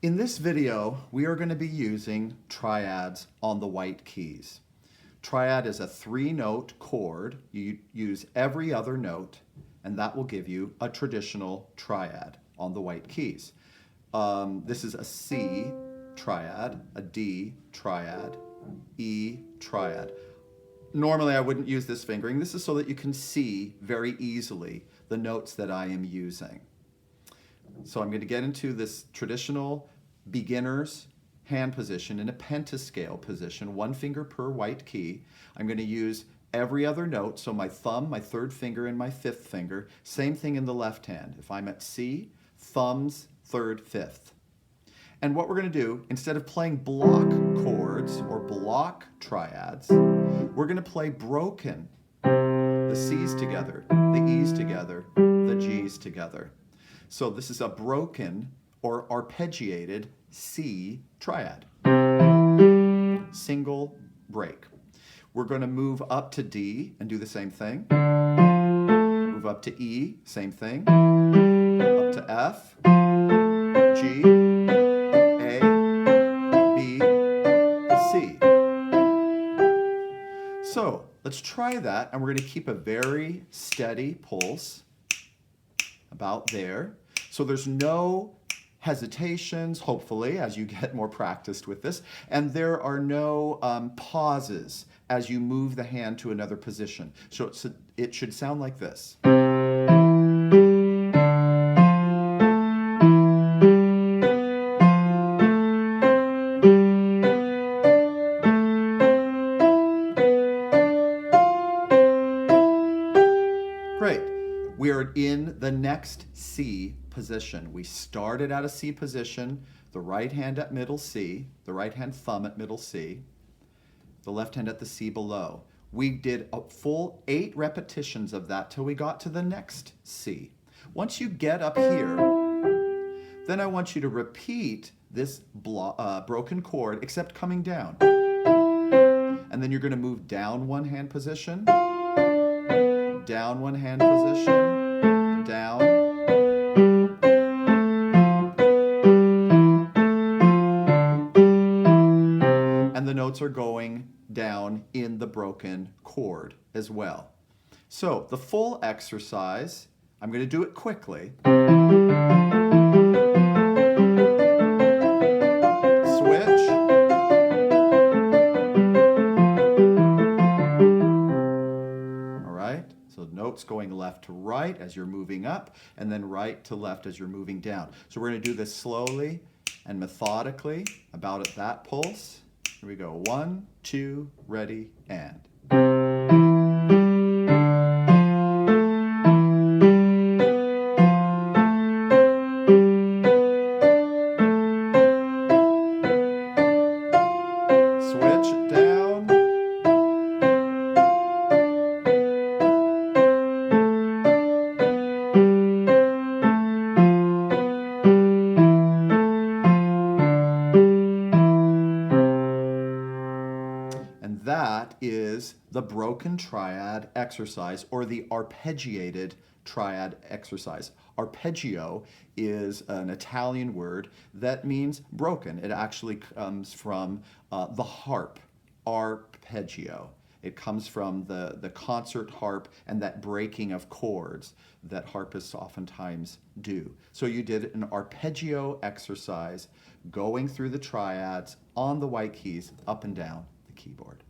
In this video, we are going to be using triads on the white keys. Triad is a 3-note chord. You use every other note, and that will give you a traditional triad on the white keys. This is a C triad, a D triad, E triad. Normally I wouldn't use this fingering. This is so that you can see very easily the notes that I am using. So I'm going to get into this traditional beginner's hand position in a pentascale position, 1 finger per white key. I'm going to use every other note, so my thumb, my 3rd finger, and my 5th finger. Same thing in the left hand. If I'm at C, thumbs, 3rd, 5th. And what we're going to do, instead of playing block chords or block triads, we're going to play broken. The C's together, the E's together, the G's together. So this is a broken or arpeggiated C triad. Single break. We're going to move up to D and do the same thing. Move up to E, same thing. Up to F, G, A, B, C. So let's try that, and we're going to keep a very steady pulse about there. So there's no hesitations, hopefully, as you get more practiced with this, and there are no pauses as you move the hand to another position. So it should sound like this. Great. We are in the next C position. We started at a C position, the right hand at middle C, the right hand thumb at middle C, the left hand at the C below. We did a full 8 repetitions of that till we got to the next C. Once you get up here, then I want you to repeat this broken chord, except coming down. And then you're going to move down 1 hand position, down 1 hand position, down. And the notes are going down in the broken chord as well. So the full exercise, I'm going to do it quickly. Switch. All right, so notes going left to right as you're moving up, and then right to left as you're moving down. So we're going to do this slowly and methodically, about at that pulse. Here we go. 1, 2, ready, and. Switch down. And that is the broken triad exercise, or the arpeggiated triad exercise. Arpeggio is an Italian word that means broken. It actually comes from the harp, arpeggio. It comes from the concert harp and that breaking of chords that harpists oftentimes do. So you did an arpeggio exercise going through the triads on the white keys up and down the keyboard.